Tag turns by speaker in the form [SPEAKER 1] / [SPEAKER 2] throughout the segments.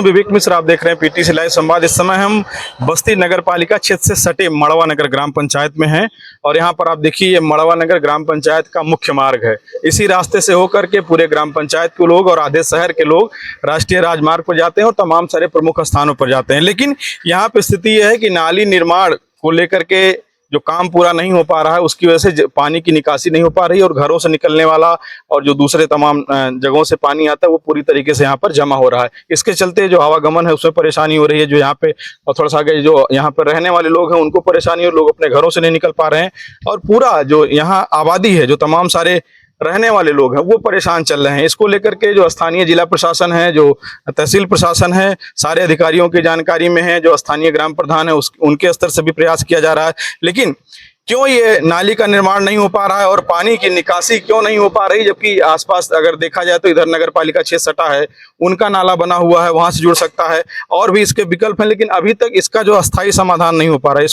[SPEAKER 1] विवेक मिश्र, आप देख रहे हैं पीटीसी लाइव संवाद। इस समय हम बस्ती नगर पालिका क्षेत्र से सटे मड़वा नगर ग्राम पंचायत में हैं और यहाँ पर आप देखिए ये मड़वा नगर ग्राम पंचायत का मुख्य मार्ग है। इसी रास्ते से होकर के पूरे ग्राम पंचायत के लोग और आधे शहर के लोग राष्ट्रीय राजमार्ग पर जाते हैं और तमाम सारे प्रमुख स्थानों पर जाते हैं। लेकिन यहाँ पे स्थिति यह है कि नाली निर्माण को लेकर के जो काम पूरा नहीं हो पा रहा है, उसकी वजह से पानी की निकासी नहीं हो पा रही और घरों से निकलने वाला और जो दूसरे तमाम जगहों से पानी आता है वो पूरी तरीके से यहाँ पर जमा हो रहा है। इसके चलते जो आवागमन है उसमें परेशानी हो रही है। जो यहाँ पे और थोड़ा सा आगे जो यहाँ पर रहने वाले लोग हैं उनको परेशानी और लोग अपने घरों से नहीं निकल पा रहे हैं और पूरा जो यहाँ आबादी है, जो तमाम सारे रहने वाले लोग हैं वो परेशान चल रहे हैं। इसको लेकर के जो स्थानीय जिला प्रशासन है, जो तहसील प्रशासन है, सारे अधिकारियों की जानकारी में है, जो स्थानीय ग्राम प्रधान है उनके स्तर से भी प्रयास किया जा रहा है। लेकिन क्यों ये नाली का निर्माण नहीं हो पा रहा है और पानी की निकासी क्यों नहीं हो पा रही, जबकि आसपास अगर देखा जाए तो इधर नगर पालिका क्षेत्र सटा है, उनका नाला बना हुआ है, वहां से जुड़ सकता है और भी इसके विकल्प हैं, लेकिन अभी तक इसका जो अस्थायी समाधान नहीं हो पा रहा है।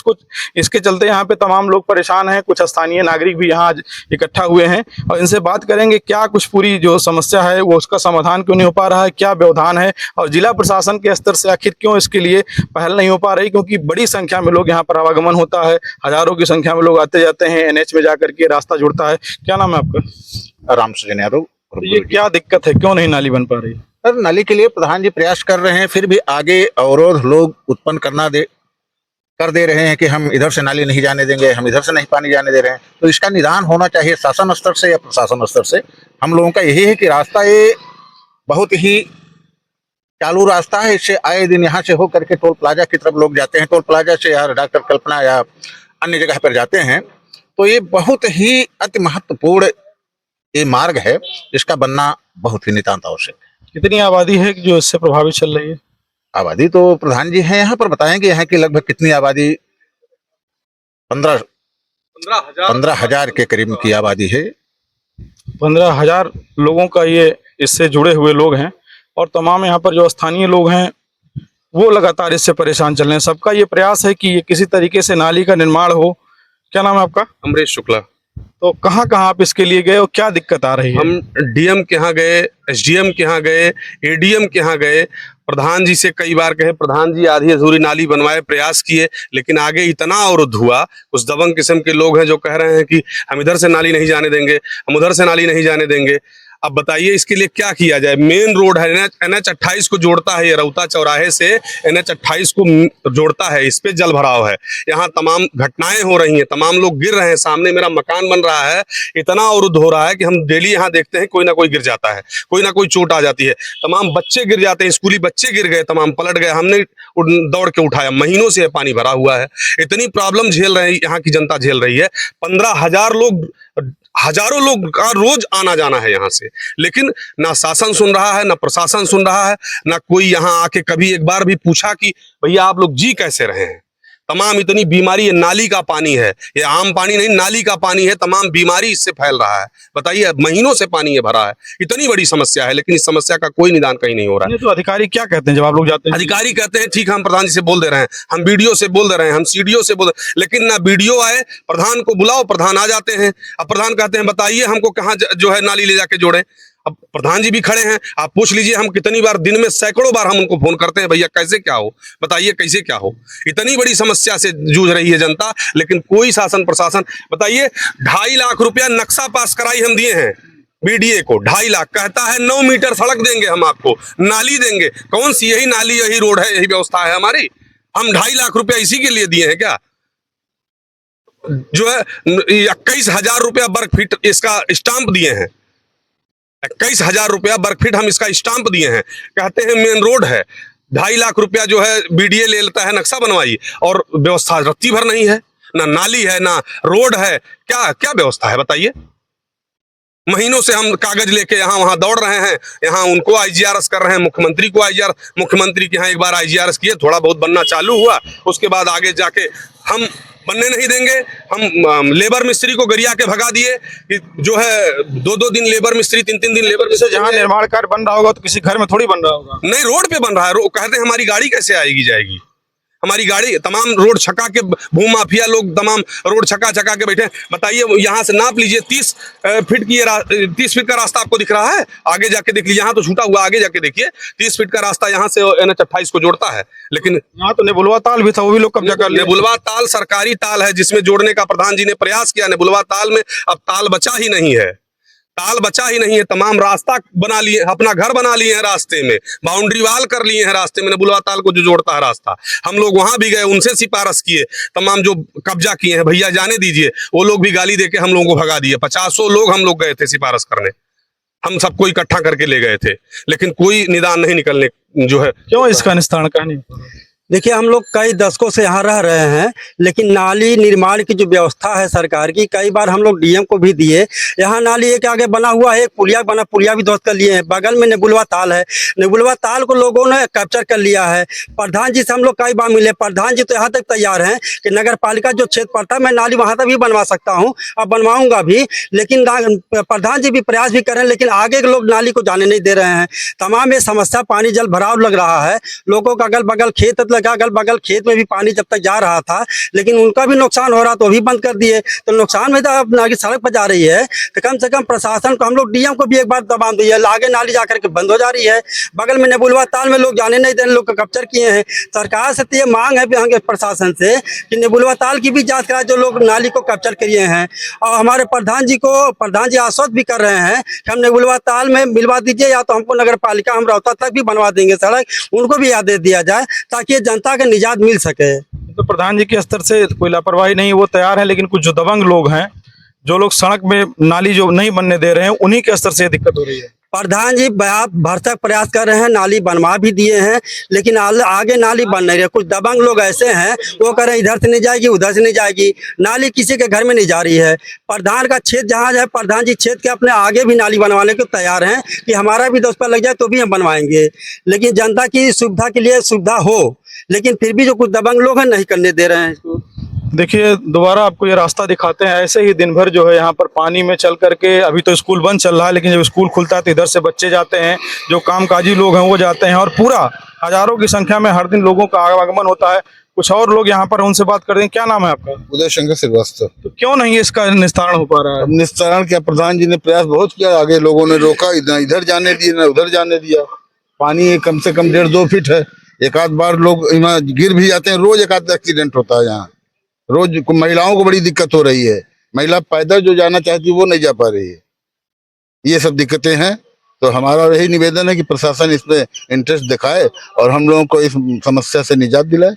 [SPEAKER 1] इसके चलते यहाँ पे तमाम लोग परेशान हैं। कुछ स्थानीय नागरिक भी यहाँ आज इकट्ठा हुए हैं और इनसे बात करेंगे क्या कुछ पूरी जो समस्या है वो उसका समाधान क्यों नहीं हो पा रहा है, क्या व्यवधान है और जिला प्रशासन के स्तर से आखिर क्यों इसके लिए पहल नहीं हो पा रही, क्योंकि बड़ी संख्या में लोग यहाँ पर आवागमन होता है, हजारों की संख्या में लोग आते जाते हैं, एनएच में जाकर के रास्ता जुड़ता है। क्या नाम है आपका?
[SPEAKER 2] राम सजन यादव।
[SPEAKER 1] ये क्या दिक्कत है, क्यों नहीं नाली बन पा रही?
[SPEAKER 2] सर, नाली के लिए प्रधान जी प्रयास कर रहे हैं, फिर भी आगे अवरोध लोग उत्पन्न कर दे रहे हैं कि हम इधर से नाली नहीं जाने देंगे, हम इधर से नहीं पानी जाने दे रहे हैं। तो इसका निदान होना चाहिए शासन स्तर से या प्रशासन स्तर से। हम लोगों का यही है कि रास्ता ये बहुत ही चालू रास्ता है, इससे आए दिन यहाँ से होकर के टोल प्लाजा की तरफ लोग जाते हैं, टोल प्लाजा से या डॉक्टर कल्पना या अन्य जगह पर जाते हैं। तो ये बहुत ही अति महत्वपूर्ण ये मार्ग है, इसका बनना बहुत ही नितांत आवश्यक है।
[SPEAKER 1] कितनी आबादी है जो इससे प्रभावित चल रही है?
[SPEAKER 2] आबादी तो प्रधान जी हैं यहाँ पर, बताएंगे यहाँ की लगभग कितनी आबादी 15,000 के करीब की आबादी है।
[SPEAKER 1] 15,000 लोगों का ये इससे जुड़े हुए लोग हैं और तमाम यहाँ पर जो स्थानीय लोग हैं वो लगातार इससे परेशान चल रहे हैं। सबका ये प्रयास है कि ये किसी तरीके से नाली का निर्माण हो। क्या नाम है आपका?
[SPEAKER 3] अमरीश शुक्ला।
[SPEAKER 1] तो कहाँ कहाँ आप इसके लिए गए और क्या दिक्कत आ रही है?
[SPEAKER 3] हम डीएम के यहाँ गए, एसडीएम के यहाँ गए, एडीएम के यहाँ गए, प्रधान जी से कई बार कहे, प्रधान जी आधी अधूरी नाली बनवाए, प्रयास किए, लेकिन आगे इतना अवरुद्ध हुआ। कुछ दबंग किस्म के लोग हैं जो कह रहे हैं कि हम इधर से नाली नहीं जाने देंगे, हम उधर से नाली नहीं जाने देंगे। अब बताइए इसके लिए क्या किया जाए? मेन रोड है, एनएच 28 को जोड़ता है, ये रौता चौराहे से एनएच 28 को जोड़ता है, इस पे जल भराव है, यहाँ तमाम घटनाएं हो रही हैं, तमाम लोग गिर रहे हैं, सामने मेरा मकान बन रहा है, इतना अवरुद्ध हो रहा है कि हम डेली यहाँ देखते हैं कोई ना कोई गिर जाता है, कोई ना कोई चोट आ जाती है, तमाम बच्चे गिर जाते हैं, स्कूली बच्चे गिर गए, तमाम पलट गए, हमने दौड़ के उठाया। महीनों से पानी भरा हुआ है, इतनी प्रॉब्लम झेल रहे हैं, यहाँ की जनता झेल रही है। 15,000 लोग, हजारों लोग का रोज आना जाना है यहाँ से, लेकिन ना शासन सुन रहा है, ना प्रशासन सुन रहा है, ना कोई यहाँ आके कभी एक बार भी पूछा कि भैया आप लोग जी कैसे रहे हैं। तमाम इतनी बीमारी, ये नाली का पानी है, ये आम पानी नहीं, नाली का पानी है, तमाम बीमारी इससे फैल रहा है। बताइए, महीनों से पानी ये भरा है, इतनी बड़ी समस्या है, लेकिन इस समस्या का कोई निदान कहीं नहीं हो रहा है।
[SPEAKER 1] तो अधिकारी क्या कहते हैं जब आप लोग जाते हैं?
[SPEAKER 3] अधिकारी कहते हैं ठीक, हम प्रधान जी से बोल दे रहे हैं, हम बीडीओ से बोल दे रहे हैं, हम सीडीओ से बोल, लेकिन ना बीडीओ आए, प्रधान को बुलाओ, प्रधान आ जाते हैं। अब प्रधान कहते हैं बताइए हमको कहाँ जो है नाली ले जाके जोड़े। अब प्रधान जी भी खड़े हैं, आप पूछ लीजिए, हम कितनी बार, दिन में सैकड़ों बार हम उनको फोन करते हैं, भैया कैसे क्या हो, बताइए कैसे क्या हो। इतनी बड़ी समस्या से जूझ रही है जनता, लेकिन कोई शासन प्रशासन। बताइए, 2.5 लाख रुपया नक्शा पास कराई हम दिए हैं बीडीए को, 2.5 लाख, कहता है 9 मीटर सड़क देंगे हम आपको, नाली देंगे। कौन सी? यही नाली, यही रोड है, यही व्यवस्था है हमारी। हम 2.5 लाख रुपया इसी के लिए दिए हैं क्या? जो है 21,000 रुपया वर्ग फीट इसका स्टाम्प दिए हैं, 21,000 रुपया वर्ग फीट हम इसका स्टाम्प दिए हैं। कहते हैं मेन रोड है, 2.5 लाख रुपया जो है बीडीए ले लेता है, नक्शा बनवाइए, और व्यवस्था रत्ती भर नहीं है, ना नाली है, ना रोड है, क्या क्या व्यवस्था है बताइए। महीनों से हम कागज लेके यहाँ वहां दौड़ रहे हैं, यहाँ उनको आईजीआरएस कर रहे हैं, मुख्यमंत्री को मुख्यमंत्री के यहाँ एक बार आईजीआरएस किए, थोड़ा बहुत बनना चालू हुआ, उसके बाद आगे जाके हम बनने नहीं देंगे। हम लेबर मिस्त्री को गरिया के भगा दिए कि जो है 2-2 दिन लेबर मिस्त्री, 3-3 दिन लेबर मिस्त्री।
[SPEAKER 1] जहाँ निर्माण कार्य बन रहा होगा तो किसी घर में थोड़ी बन रहा होगा।
[SPEAKER 3] नहीं, रोड पे बन रहा है। कहते हैं हमारी गाड़ी कैसे आएगी जाएगी, हमारी गाड़ी तमाम रोड छका के भूमाफिया लोग तमाम रोड छका छका के बैठे हैं। बताइए, यहाँ से नाप लीजिए 30 फीट की 30 फीट का रास्ता आपको दिख रहा है, आगे जाके देख लीजिए, यहाँ तो छूटा हुआ, आगे जाके देखिए 30 फीट का रास्ता यहाँ से NH 28 को जोड़ता है। लेकिन
[SPEAKER 1] यहाँ तो नेबुलवा ताल भी था, वो भी लोग कब्जा कर लिया।
[SPEAKER 3] नेबुलवा ताल सरकारी ताल है जिसमें जोड़ने का प्रधान जी ने प्रयास किया। नेबुलवा ताल में अब ताल बचा ही नहीं है, ताल बचा ही नहीं है। तमाम रास्ता बना लिए, अपना घर बना लिए हैं रास्ते में, बाउंड्री वाल कर लिए हैं रास्ते में। नेबुलवा ताल को जो जोड़ता है रास्ता, हम लोग वहां भी गए, उनसे सिफारिश किए, तमाम जो कब्जा किए हैं भैया जाने दीजिए, वो लोग भी गाली देके हम लोगों को भगा दिए। 50 लोग हम लोग गए थे सिफारिश करने, हम सबको इकट्ठा करके ले गए थे, लेकिन कोई निदान नहीं निकलने जो है।
[SPEAKER 1] क्यों इसका निस्तारण कहानी?
[SPEAKER 4] देखिए, हम लोग कई दशकों से यहाँ रह रहे हैं, लेकिन नाली निर्माण की जो व्यवस्था है सरकार की, कई बार हम लोग डीएम को भी दिए। यहाँ नाली एक आगे बना हुआ है, एक पुलिया बना, पुलिया भी ध्वस्त कर लिए हैं। बगल में नेबुलवा ताल है, नेबुलवा ताल को लोगों ने कैप्चर कर लिया है। प्रधान जी से हम लोग कई बार मिले, प्रधान जी तो यहाँ तक तैयार हैं कि नगर पालिका जो क्षेत्र पड़ता है, मैं नाली वहाँ तक भी बनवा सकता हूँ और बनवाऊंगा भी, लेकिन प्रधान जी भी प्रयास भी कर रहे हैं, लेकिन आगे के लोग नाली को जाने नहीं दे रहे हैं। तमाम ये समस्या, पानी जल भराव लग रहा है, लोगों का अगल बगल खेत लगा, अगल बगल खेत में भी पानी जब तक जा रहा था, लेकिन उनका भी नुकसान हो रहा तो भी बंद कर दिए। तो नुकसान में तो अब आगे सड़क पर जा रही है, तो कम से कम प्रशासन को, हम लोग डीएम को भी एक बार दबाव दिए, आगे नाली जाकर के बंद हो जा रही है। बगल में नेबुलवा ताल में लोग जाने नहीं दे रहे, लोग कैप्चर किए हैं। सरकार से तो ये मांग है प्रशासन से कि नेबुलवा ताल की भी जांच कराए, जो लोग नाली को कैप्चर किए हैं। और हमारे प्रधान जी आश्वस्त भी कर रहे हैं कि हम नेबुलवा ताल में मिलवा दीजिए, या तो हमको नगर पालिका हम रौता तक भी बनवा देंगे सड़क, उनको भी आदेश दिया जाए ताकि ये जनता का निजात मिल सके।
[SPEAKER 1] तो प्रधान जी के स्तर से कोई लापरवाही नहीं, वो तैयार है, लेकिन कुछ जो दबंग लोग हैं, जो लोग सड़क में नाली जो नहीं बनने दे रहे हैं, उन्हीं के स्तर से ये दिक्कत हो रही है।
[SPEAKER 4] प्रधान जी भरसक प्रयास कर रहे हैं, नाली बनवा भी दिए हैं, लेकिन आगे नाली बन नहीं रही है। कुछ दबंग लोग ऐसे हैं, वो कह रहे हैं इधर से नहीं जाएगी, उधर से नहीं जाएगी, नाली किसी के घर में नहीं जा रही है। प्रधान का क्षेत्र जहाँ जाए, प्रधान जी क्षेत्र के अपने आगे भी नाली बनवाने को तैयार हैं कि हमारा भी 10 पर लग जाए तो भी हम बनवाएंगे, लेकिन जनता की सुविधा के लिए सुविधा हो, लेकिन फिर भी जो कुछ दबंग लोग हैं नहीं करने दे रहे हैं इसको।
[SPEAKER 1] देखिए, दोबारा आपको ये रास्ता दिखाते हैं। ऐसे ही दिन भर जो है यहाँ पर पानी में चल करके, अभी तो स्कूल बंद चल रहा है, लेकिन जब स्कूल खुलता है तो इधर से बच्चे जाते हैं, जो कामकाजी लोग हैं वो जाते हैं, और पूरा हजारों की संख्या में हर दिन लोगों का आवागमन होता है। कुछ और लोग यहाँ पर, उनसे बात करते हैं। क्या नाम है आपका?
[SPEAKER 5] उदय शंकर श्रीवास्तव।
[SPEAKER 1] तो क्यों नहीं इसका निस्तारण हो पा रहा है?
[SPEAKER 5] अब निस्तारण क्या, प्रधान जी ने प्रयास बहुत किया, आगे लोगों ने रोका, इधर जाने दिया ना उधर जाने दिया। पानी कम से कम 1.5-2 फीट है, एक आध बार लोग यहाँ गिर भी जाते हैं, रोज एक आध एक्सीडेंट होता है यहाँ, रोज। महिलाओं को बड़ी दिक्कत हो रही है, महिला पैदल जो जाना चाहती है वो नहीं जा पा रही है, ये सब दिक्कतें हैं। तो हमारा यही निवेदन है कि प्रशासन इसमें इंटरेस्ट दिखाए और हम लोगों को इस समस्या से निजात दिलाए।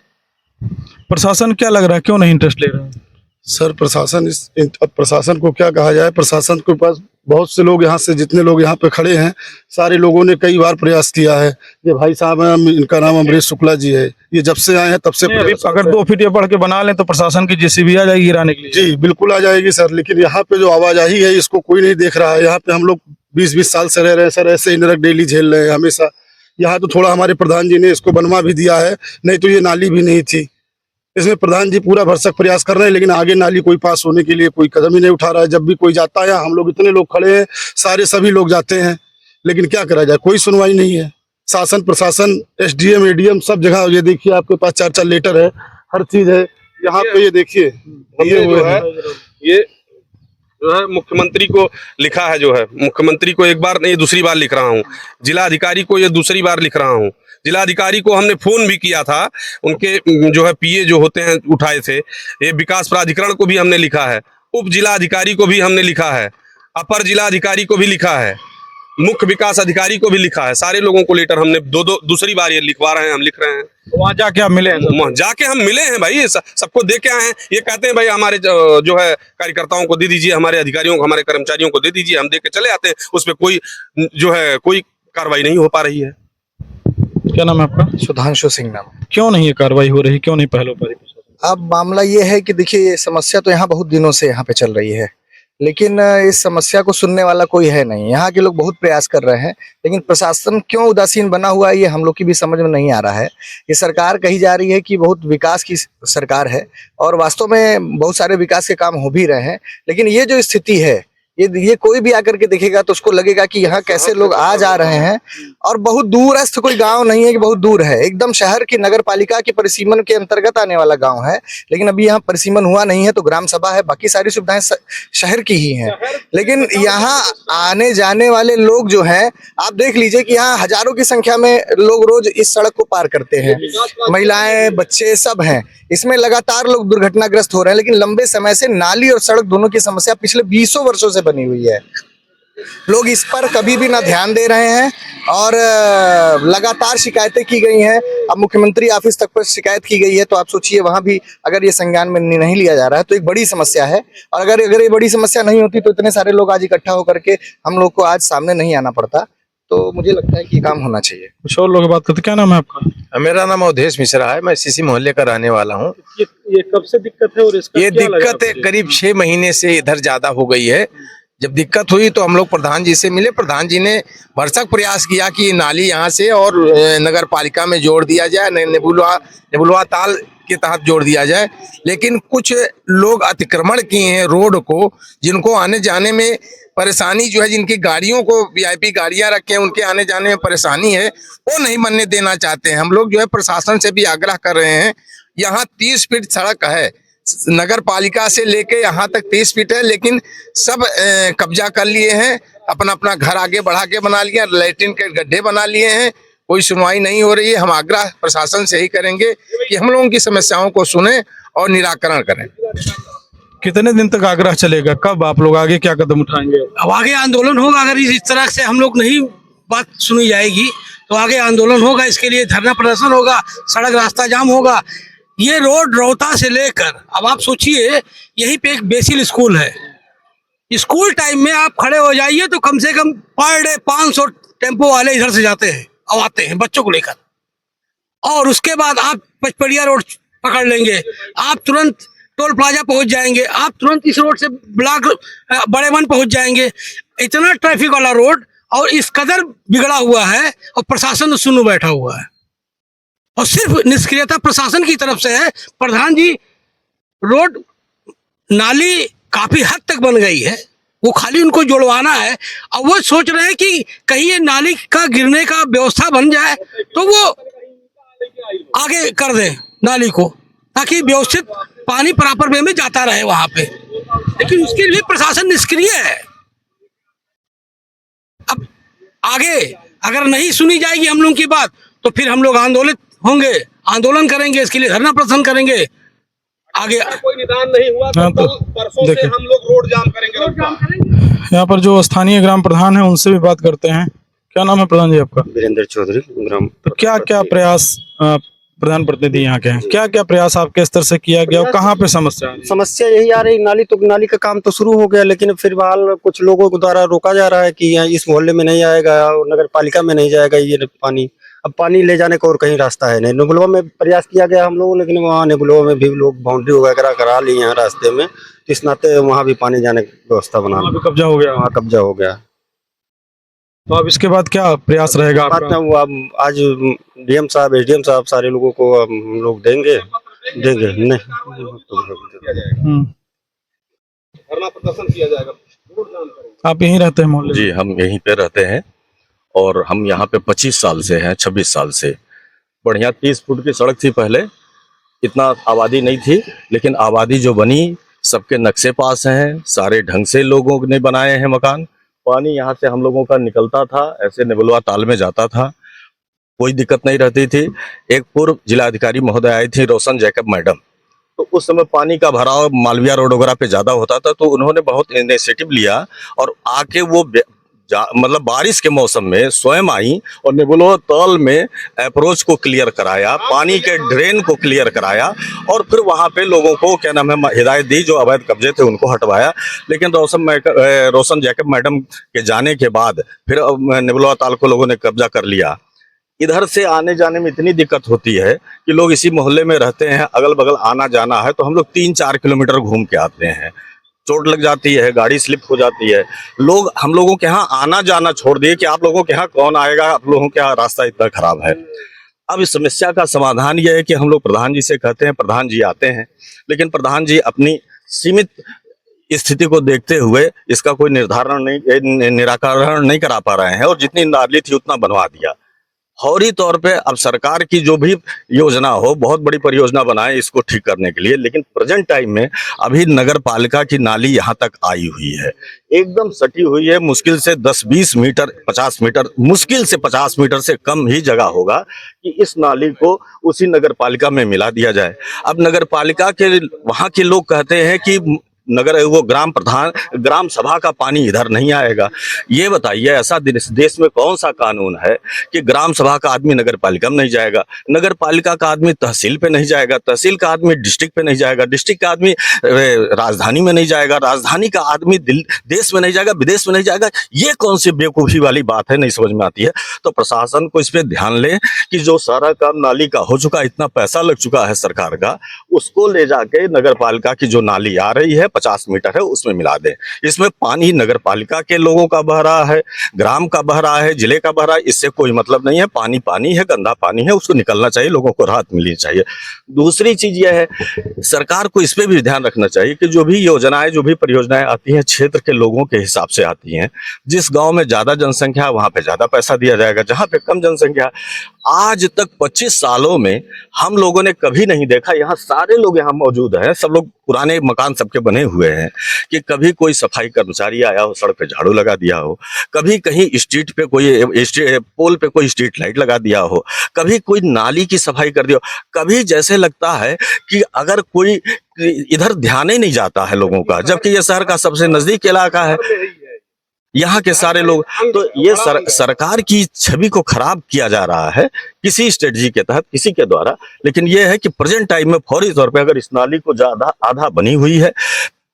[SPEAKER 1] प्रशासन क्या लग रहा है, क्यों नहीं इंटरेस्ट ले रहा है?
[SPEAKER 6] सर, प्रशासन को क्या कहा जाए, प्रशासन के पास बहुत से लोग, यहाँ से जितने लोग यहाँ पे खड़े हैं, सारे लोगों ने कई बार प्रयास किया है। ये भाई साहब हैं, इनका नाम अमरीश शुक्ला जी है, ये जब से आए हैं तब से
[SPEAKER 1] अभी अगर 2 फीट ये बढ़ के बना लें तो प्रशासन की जेसीबी आ जाएगी गिराने के लिए।
[SPEAKER 6] जी बिल्कुल आ जाएगी सर, लेकिन यहाँ पे जो आवाजाही है इसको कोई नहीं देख रहा है। यहाँ पे हम लोग 20-20 साल से रह रहे हैं सर, ऐसे ही नरक डेली झेल रहे हैं हमेशा। यहाँ तो थोड़ा हमारे प्रधान जी ने इसको बनवा भी दिया है, नहीं तो ये नाली भी नहीं थी। इसमें प्रधान जी पूरा भरसक प्रयास कर रहे हैं, लेकिन आगे नाली कोई पास होने के लिए कोई कदम ही नहीं उठा रहा है। जब भी कोई जाता है, हम लोग इतने लोग खड़े हैं, सभी लोग जाते हैं, लेकिन क्या करा जाए, कोई सुनवाई नहीं है। शासन प्रशासन, SDM ADM सब जगह, ये देखिए आपके पास 4-4 लेटर है, हर चीज है यहाँ पे। ये देखिए
[SPEAKER 3] ये जो है मुख्यमंत्री को लिखा है, जो है मुख्यमंत्री को एक बार नहीं दूसरी बार लिख रहा हूँ, जिला अधिकारी को ये दूसरी बार लिख रहा हूँ। जिला अधिकारी को हमने फोन भी किया था, उनके जो है PA जो होते हैं उठाए थे। ये विकास प्राधिकरण को भी हमने लिखा है, उप जिला अधिकारी को भी हमने लिखा है, अपर जिला अधिकारी को भी लिखा है, मुख्य विकास अधिकारी को भी लिखा है। सारे लोगों को लेटर हमने दूसरी बार ये लिखवा रहे हैं, हम लिख रहे हैं।
[SPEAKER 1] वहाँ जाके आप मिले हैं?
[SPEAKER 3] वहाँ जाके हम मिले हैं भाई, सबको दे के आए हैं। ये कहते हैं भाई हमारे जो है कार्यकर्ताओं को दे दीजिए, हमारे अधिकारियों को, हमारे कर्मचारियों को दे दीजिए, हम दे के चले आते हैं। उस पर कोई जो है कोई कार्रवाई नहीं हो पा रही है।
[SPEAKER 1] क्या नाम है आपका?
[SPEAKER 7] सुधांशु सिंह नाम।
[SPEAKER 1] क्यों नहीं ये कार्रवाई हो रही, क्यों नहीं पहल हो पा रही?
[SPEAKER 7] अब मामला ये है कि देखिए, ये समस्या तो यहाँ बहुत दिनों से यहाँ पे चल रही है, लेकिन इस समस्या को सुनने वाला कोई है नहीं। यहाँ के लोग बहुत प्रयास कर रहे हैं, लेकिन प्रशासन क्यों उदासीन बना हुआ है ये हम लोग की भी समझ में नहीं आ रहा है। ये सरकार कही जा रही है कि बहुत विकास की सरकार है, और वास्तव में बहुत सारे विकास के काम हो भी रहे हैं, लेकिन ये जो स्थिति है ये कोई भी आकर के देखेगा तो उसको लगेगा कि यहाँ कैसे लोग आ जा रहे हैं। और बहुत दूरस्थ कोई गांव नहीं है कि बहुत दूर है, एकदम शहर की नगर पालिका के परिसीमन के अंतर्गत आने वाला गांव है। लेकिन अभी यहाँ परिसीमन हुआ नहीं है तो ग्राम सभा है, बाकी सारी सुविधाएं शहर की ही हैं। लेकिन यहाँ आने जाने वाले लोग जो हैं, आप देख लीजिए कि यहाँ हजारों की संख्या में लोग रोज इस सड़क को पार करते हैं, महिलाएं बच्चे सब हैं। इसमें लगातार लोग दुर्घटनाग्रस्त हो रहे हैं। लेकिन लंबे समय से नाली और सड़क दोनों की समस्या पिछले 20 वर्षों से बनी हुई है। लोग इस पर कभी भी ना ध्यान दे रहे हैं और लगातार शिकायतें की गई हैं। अब मुख्यमंत्री ऑफिस तक पर शिकायत की गई है, तो आप सोचिए वहां भी अगर ये संज्ञान में नहीं लिया जा रहा है तो एक बड़ी समस्या है। और अगर ये बड़ी समस्या नहीं होती तो इतने सारे लोग आज इकट्ठा होकर के हम लोग को आज सामने नहीं आना पड़ता। तो मुझे लगता है कि काम होना चाहिए।
[SPEAKER 1] कुछ और लोग बात करते, क्या नाम है आपका?
[SPEAKER 8] मेरा नाम अवधेश मिश्रा है, मैं सीसी मोहल्ले का रहने वाला हूँ।
[SPEAKER 1] ये कब से दिक्कत है और इसका
[SPEAKER 8] ये
[SPEAKER 1] क्या लगा
[SPEAKER 8] दिक्कत
[SPEAKER 1] आपको?
[SPEAKER 8] करीब 6 महीने से इधर ज्यादा हो गई है। जब दिक्कत हुई तो हम लोग प्रधान जी से मिले। प्रधान जी ने भरसक प्रयास किया कि ये नाली यहाँ से और नगर पालिका में जोड़ दिया जाए, नेबुलवा ताल के तहत जोड़ दिया जाए। लेकिन कुछ लोग अतिक्रमण किए हैं रोड को, जिनको आने जाने में परेशानी जो है, जिनकी गाड़ियों को वीआईपी गाड़ियां रखे हैं उनके आने जाने में परेशानी है, वो नहीं बनने देना चाहते हैं। हम लोग जो है प्रशासन से भी आग्रह कर रहे हैं। यहाँ 30 फीट सड़क है, नगर पालिका से लेके यहाँ तक 30 फीट है, लेकिन सब कब्जा कर लिए हैं, अपना अपना घर आगे बढ़ा के बना लिया, लैट्रिन के गड्ढे बना लिए हैं। कोई सुनवाई नहीं हो रही है। हम आग्रह प्रशासन से ही करेंगे कि हम लोगों की समस्याओं को सुने और निराकरण करें।
[SPEAKER 1] कितने दिन तक आग्रह चलेगा? कब आप लोग आगे क्या कदम उठाएंगे?
[SPEAKER 9] अब आगे आंदोलन होगा। अगर इस तरह से हम लोग नहीं बात सुनी जाएगी तो आगे आंदोलन होगा। इसके लिए धरना प्रदर्शन होगा, सड़क रास्ता जाम होगा। ये रोड रोहता से लेकर, अब आप सोचिए यहीं पे एक बेसिल स्कूल है। स्कूल टाइम में आप खड़े हो जाइए तो कम से कम पर डे 500 टेम्पो वाले इधर से जाते हैं और आते हैं बच्चों को लेकर। और उसके बाद आप पचपड़िया रोड पकड़ लेंगे, आप तुरंत टोल प्लाजा पहुंच जाएंगे, आप तुरंत इस रोड से ब्लॉक बड़े वन पहुंच जाएंगे। इतना ट्रैफिक वाला रोड और इस कदर बिगड़ा हुआ है और प्रशासन सुनो बैठा हुआ है। और सिर्फ निष्क्रियता प्रशासन की तरफ से है। प्रधान जी, रोड नाली काफी हद तक बन गई है, वो खाली उनको जोड़वाना है। और वो सोच रहे हैं कि कहीं ये नाली का गिरने का व्यवस्था बन जाए तो वो आगे कर दें नाली को, ताकि व्यवस्थित पानी प्रॉपर वे में जाता रहे वहां पे। लेकिन उसके लिए प्रशासन निष्क्रिय है। अब आगे अगर नहीं सुनी जाएगी हम लोगों की बात तो फिर हम लोग आंदोलित होंगे, आंदोलन करेंगे, इसके लिए धरना प्रदर्शन करेंगे। आगे
[SPEAKER 3] कोई निदान नहीं हुआ
[SPEAKER 1] हाँ,
[SPEAKER 3] तो
[SPEAKER 1] तो
[SPEAKER 3] परसों से
[SPEAKER 1] देखिए।
[SPEAKER 3] हम लोग रोड जाम करेंगे।
[SPEAKER 1] यहाँ पर जो स्थानीय ग्राम प्रधान है उनसे भी बात करते हैं। क्या नाम है प्रधान जी आपका?
[SPEAKER 4] वीरेंद्र चौधरी, ग्राम।
[SPEAKER 1] तो क्या क्या प्रयास प्रधान प्रतिनिधि यहाँ के हैं, क्या क्या प्रयास आपके स्तर से किया गया और कहाँ पे समस्या है?
[SPEAKER 4] समस्या यही आ रही, नाली का काम तो शुरू हो गया, लेकिन फिलहाल कुछ लोगों के द्वारा रोका जा रहा है कि इस मोहल्ले में नहीं आएगा और नगर पालिका में नहीं जाएगा ये पानी। अब पानी ले जाने का और कहीं रास्ता है नहीं। नेबुलवा में प्रयास किया गया हम लोगों, लेकिन वहाँ नेबुलवा में भी लोग बाउंड्री वगैरह करा लिए हैं रास्ते में, इस नाते वहाँ भी पानी जाने की व्यवस्था बना,
[SPEAKER 1] वहाँ पे कब्जा हो गया।
[SPEAKER 4] वहाँ कब्जा हो गया।
[SPEAKER 1] तो अब इसके बाद क्या प्रयास रहेगा
[SPEAKER 4] बात
[SPEAKER 1] आपका?
[SPEAKER 4] में वो अब आज डीएम साहब, एसडीएम साहब सारे लोगों को हम लोग देंगे नहीं
[SPEAKER 1] हम्म।
[SPEAKER 3] धरना प्रदर्शन किया जाएगा, रोड जाम करेंगे।
[SPEAKER 1] आप यहीं रहते हैं मोहल्ले?
[SPEAKER 10] जी, हम यहीं पे रहते हैं और हम यहाँ पे 25 साल से हैं, 26 साल से। बढ़िया 30 फुट की सड़क थी पहले, इतना आबादी नहीं थी, लेकिन आबादी जो बनी सबके नक्शे पास हैं, सारे ढंग से लोगों ने बनाए हैं मकान। पानी यहाँ से हम लोगों का निकलता था, ऐसे नेबुलवा ताल में जाता था, कोई दिक्कत नहीं रहती थी। एक पूर्व जिलाधिकारी महोदय आई थी, रोशन जैकब मैडम, तो उस समय पानी का भराव मालविया रोड वगैरह पे ज्यादा होता था, तो उन्होंने बहुत इनिशिएटिव लिया और आके वो मतलब बारिश के मौसम में स्वयं आई और नेबुलवा ताल में अप्रोच को क्लियर कराया, पानी के ड्रेन को क्लियर कराया और फिर वहां पे लोगों को क्या नाम है हिदायत दी, जो अवैध कब्जे थे उनको हटवाया। लेकिन रोशन जैकब मैडम के जाने के बाद फिर नेबुलवा ताल को लोगों ने कब्जा कर लिया। इधर से आने जाने में इतनी दिक्कत होती है कि लोग इसी मोहल्ले में रहते हैं, अगल बगल आना जाना है तो हम लोग 3-4 किलोमीटर घूम के आते हैं, चोट लग जाती है, गाड़ी स्लिप हो जाती है। लोग हम लोगों के यहाँ आना जाना छोड़ दिए कि आप लोगों के यहाँ कौन आएगा, आप लोगों के यहाँ रास्ता इतना खराब है। अब इस समस्या का समाधान यह है कि हम लोग प्रधान जी से कहते हैं, प्रधान जी आते हैं, लेकिन प्रधान जी अपनी सीमित स्थिति को देखते हुए इसका कोई निराकरण नहीं करा पा रहे हैं और जितनी नाली थी उतना बनवा दिया। फौरी तौर पे अब सरकार की जो भी योजना हो, बहुत बड़ी परियोजना बनाए इसको ठीक करने के लिए, लेकिन प्रेजेंट टाइम में अभी नगर पालिका की नाली यहाँ तक आई हुई है, एकदम सटी हुई है। मुश्किल से 10-20 मीटर, 50 मीटर, मुश्किल से 50 मीटर से कम ही जगह होगा कि इस नाली को उसी नगर पालिका में मिला दिया जाए। अब नगर पालिका के वहाँ के लोग कहते हैं कि ग्राम सभा का पानी इधर नहीं आएगा। ये बताइए, ऐसा देश में कौन सा कानून है कि ग्राम सभा का आदमी नगर पालिका में नहीं जाएगा, नगर पालिका का आदमी तहसील पे नहीं जाएगा, तहसील का आदमी डिस्ट्रिक्ट पे नहीं जाएगा, डिस्ट्रिक्ट का आदमी राजधानी में नहीं जाएगा, राजधानी का आदमी देश में नहीं जाएगा, विदेश में नहीं जाएगा। ये कौन सी बेवकूफ़ी वाली बात है, नहीं समझ में आती है। तो प्रशासन को इस पर ध्यान ले कि जो सारा काम नाली का हो चुका, इतना पैसा लग चुका है सरकार का, उसको ले जाके नगर पालिका की जो नाली आ रही है 50 मीटर है उसमें मिला दें। इसमें पानी नगर पालिका के लोगों का बह रहा है, ग्राम का बह रहा है, जिले का बह रहा है, इससे कोई मतलब नहीं है। पानी पानी है, गंदा पानी है, उसको निकलना चाहिए, लोगों को राहत मिलनी चाहिए। दूसरी चीज यह है, सरकार को इस पे भी ध्यान रखना चाहिए कि जो भी योजनाएं, जो भी परियोजनाएं आती हैं क्षेत्र के लोगों के हिसाब से आती हैं। जिस गांव में ज्यादा जनसंख्या है वहां पे ज्यादा पैसा दिया जाएगा, जहां पे कम जनसंख्या है। आज तक 25 सालों में हम लोगों ने कभी नहीं देखा, यहाँ सारे लोग यहाँ मौजूद हैं, सब लोग पुराने मकान सबके बने हुए हैं, कि कभी कोई सफाई कर्मचारी आया हो, सड़क पे झाड़ू लगा दिया हो, कभी कहीं स्ट्रीट पे कोई पोल पे कोई स्ट्रीट लाइट लगा दिया हो, कभी कोई नाली की सफाई कर दिया हो। कभी जैसे लगता है कि अगर कोई इधर ध्यान ही नहीं जाता है लोगों का, जबकि ये शहर का सबसे नजदीक इलाका है, यहाँ के सारे लोग। तो ये सरकार की छवि को खराब किया जा रहा है किसी स्ट्रेटजी के तहत, किसी के द्वारा। लेकिन ये है कि प्रेजेंट टाइम में फौरी तौर पे अगर इस नाली को ज्यादा आधा बनी हुई है,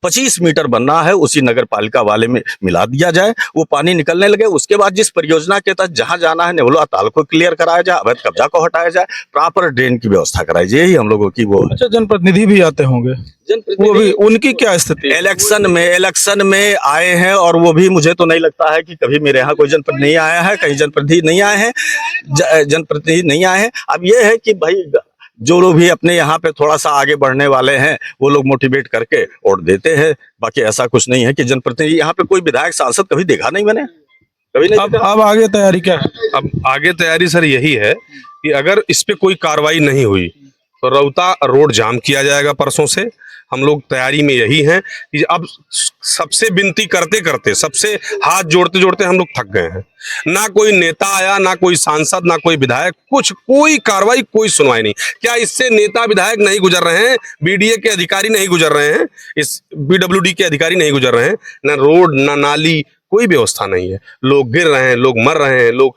[SPEAKER 10] 25 मीटर बनना है, उसी नगर पालिका वाले में मिला दिया जाए, वो पानी निकलने लगे। उसके बाद जिस परियोजना के तहत जहां जाना है, नेवला ताल को क्लियर कराया जाए, अवैध कब्जा को हटाया जाए, प्रॉपर ड्रेन की व्यवस्था कराई जाए। यही हम लोगों की वो।
[SPEAKER 1] अच्छा, जनप्रतिनिधि भी आते होंगे, वो भी, उनकी क्या स्थिति?
[SPEAKER 10] इलेक्शन में आए हैं, और वो भी मुझे तो नहीं लगता है कि कभी मेरे यहाँ कोई जनप्रतिनिधि नहीं आया है, कहीं जनप्रतिनिधि नहीं आए हैं, जनप्रतिनिधि नहीं आए हैं। अब ये है कि भाई जो लोग भी अपने यहाँ पे थोड़ा सा आगे बढ़ने वाले हैं, वो लोग मोटिवेट करके वोट देते हैं। बाकी ऐसा कुछ नहीं है कि जनप्रतिनिधि, यहाँ पे कोई विधायक सांसद कभी देखा नहीं मैंने, कभी नहीं।
[SPEAKER 1] अब आगे तैयारी क्या है?
[SPEAKER 3] अब आगे तैयारी सर यही है कि अगर इस पे कोई कार्रवाई नहीं हुई तो रौता रोड जाम किया जाएगा परसों से। हम लोग तैयारी में यही हैं कि अब सबसे विनती करते करते, सबसे हाथ जोड़ते जोड़ते हम लोग थक गए हैं। ना कोई नेता आया, ना कोई सांसद, ना कोई विधायक, कुछ कोई कार्रवाई, कोई सुनवाई नहीं। क्या इससे नेता विधायक नहीं गुजर रहे हैं, बीडीए के अधिकारी नहीं गुजर रहे हैं, इस बीडब्ल्यूडी के अधिकारी नहीं गुजर रहे हैं? ना रोड, ना नाली, कोई व्यवस्था नहीं है। लोग गिर रहे हैं, लोग मर रहे हैं, लोग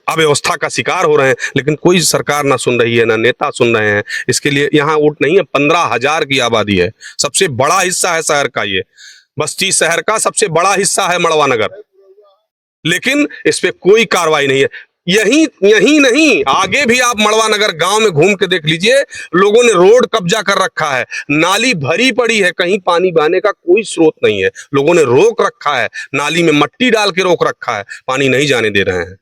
[SPEAKER 3] अव्यवस्था का शिकार हो रहे हैं, लेकिन कोई सरकार ना सुन रही है, ना नेता सुन रहे हैं। इसके लिए यहाँ वोट नहीं है। 15,000 की आबादी है, सबसे बड़ा हिस्सा है शहर का, ये बस्ती शहर का सबसे बड़ा हिस्सा है मड़वा नगर, लेकिन इस पे कोई कार्रवाई नहीं है। यही नहीं, आगे भी आप मड़वा नगर गांव में घूम के देख लीजिए, लोगों ने रोड कब्जा कर रखा है, नाली भरी पड़ी है, कहीं पानी बहने का कोई स्रोत नहीं है। लोगों ने रोक रखा है, नाली में मट्टी डाल के रोक रखा है, पानी नहीं जाने दे रहे हैं।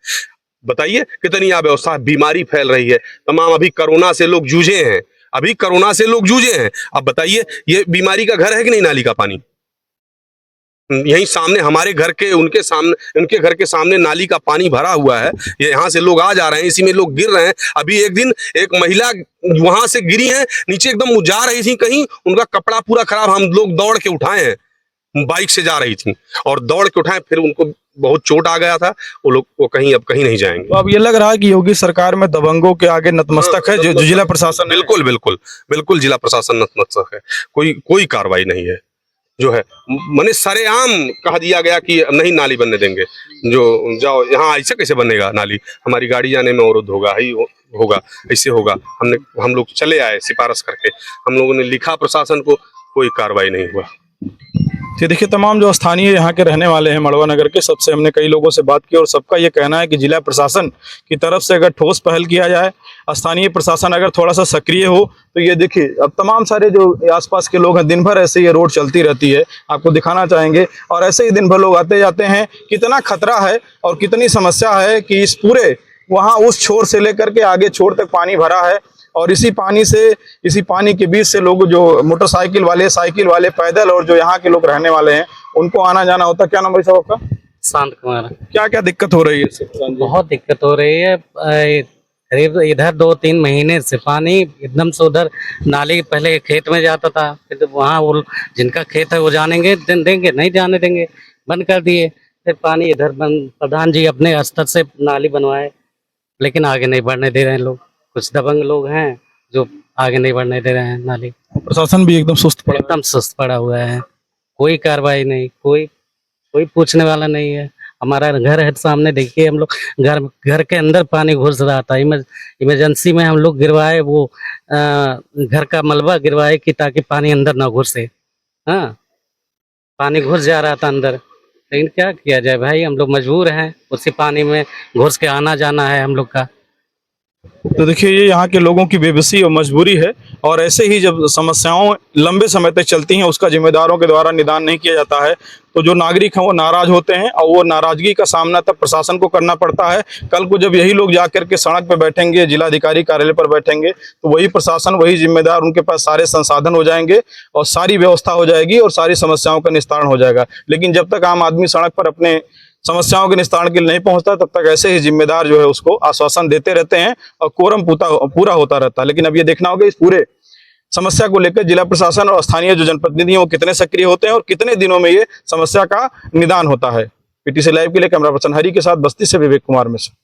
[SPEAKER 3] बताइए कितनी अव्यवस्था, बीमारी फैल रही है तमाम। अभी कोरोना से लोग जूझे हैं, अब बताइए ये बीमारी का घर है कि नहीं? नाली का पानी यहीं सामने हमारे घर के, उनके घर के सामने नाली का पानी भरा हुआ है। ये यहाँ से लोग आ जा रहे हैं, इसी में लोग गिर रहे हैं। अभी एक दिन एक महिला वहां से गिरी है, नीचे एकदम जा रही थी कहीं, उनका कपड़ा पूरा खराब, हम लोग दौड़ के उठाए हैं, बाइक से जा रही थी और दौड़ के उठाए, फिर उनको बहुत चोट आ गया था। वो कहीं नहीं जाएंगे।
[SPEAKER 1] तो अब ये लग रहा है कि योगी सरकार में दबंगों के आगे नतमस्तक है जो जिला प्रशासन।
[SPEAKER 3] बिल्कुल जिला प्रशासन नतमस्तक है। कोई कार्रवाई नहीं है। जो है मैंने सरेआम कह दिया गया कि नहीं नाली बनने देंगे, जो जाओ यहाँ, ऐसे कैसे बनेगा नाली, हमारी गाड़ी जाने में अवरुद्ध होगा, ऐसे होगा। हम लोग चले आए सिफारिश करके, हम लोगों ने लिखा प्रशासन को, कोई कार्रवाई नहीं हुआ।
[SPEAKER 1] तो देखिए, तमाम जो स्थानीय यहाँ के रहने वाले हैं मड़वा नगर के, सबसे हमने कई लोगों से बात की और सबका ये कहना है कि जिला प्रशासन की तरफ से अगर ठोस पहल किया जाए, स्थानीय प्रशासन अगर थोड़ा सा सक्रिय हो, तो ये देखिए अब तमाम सारे जो आसपास के लोग हैं, दिन भर ऐसे ये रोड चलती रहती है, आपको दिखाना चाहेंगे, और ऐसे ही दिन भर लोग आते जाते हैं। कितना खतरा है और कितनी समस्या है कि इस पूरे वहाँ उस छोर से लेकर के आगे छोर तक पानी भरा है। और इसी पानी के बीच से लोग जो मोटरसाइकिल वाले, साइकिल वाले, पैदल और जो यहाँ के लोग रहने वाले हैं उनको आना जाना होता है। क्या नाम भाई साहब आपका?
[SPEAKER 11] शांत कुमार।
[SPEAKER 1] क्या क्या दिक्कत हो रही है इससे?
[SPEAKER 11] बहुत दिक्कत हो रही है। करीब इधर 2-3 महीने से पानी एकदम से उधर नाली पहले खेत में जाता था, फिर वहाँ वो जिनका खेत है वो जानेंगे देंगे, नहीं जाने देंगे, बंद कर दिए। फिर पानी इधर बंद, प्रधान जी अपने स्तर से नाली बनवाए लेकिन आगे नहीं बढ़ने दे रहे हैं लोग। कुछ दबंग लोग हैं जो आगे नहीं बढ़ने दे रहे हैं नाली।
[SPEAKER 1] प्रशासन भी एकदम सुस्त पड़ा,
[SPEAKER 11] एकदम सुस्त पड़ा हुआ है, कोई कार्रवाई नहीं, कोई पूछने वाला नहीं है। हमारा घर है सामने, देखिए हम लोग घर के अंदर पानी घुस रहा था। इमरजेंसी में हम लोग गिरवाए वो घर का मलबा गिरवाए कि ताकि पानी अंदर ना घुसे। हाँ, पानी घुस जा रहा था अंदर, लेकिन क्या किया जाए भाई, हम लोग मजबूर हैं, उसी पानी में घुस के आना जाना है हम लोग का।
[SPEAKER 1] तो देखिए ये यहाँ के लोगों की बेबसी और मजबूरी है। और ऐसे ही जब समस्याओं लंबे समय तक चलती हैं, उसका जिम्मेदारों के द्वारा निदान नहीं किया जाता है तो जो नागरिक हैं वो नाराज होते हैं और वो नाराजगी का सामना तब प्रशासन को करना पड़ता है। कल को जब यही लोग जाकर के सड़क पर बैठेंगे, जिलाधिकारी कार्यालय पर बैठेंगे, तो वही प्रशासन, वही जिम्मेदार, उनके पास सारे संसाधन हो जाएंगे और सारी व्यवस्था हो जाएगी और सारी समस्याओं का निस्तारण हो जाएगा। लेकिन जब तक आम आदमी सड़क पर अपने समस्याओं के निस्तारण के लिए नहीं पहुंचता तब तक ऐसे ही जिम्मेदार जो है उसको आश्वासन देते रहते हैं और कोरम पूरा होता रहता है। लेकिन अब ये देखना होगा इस पूरे समस्या को लेकर जिला प्रशासन और स्थानीय जो जनप्रतिनिधि हैं वो कितने सक्रिय होते हैं और कितने दिनों में ये समस्या का निदान होता है। पीटीसी लाइव के लिए कैमरा पर्सन हरी के साथ बस्ती से विवेक कुमार मिश्र।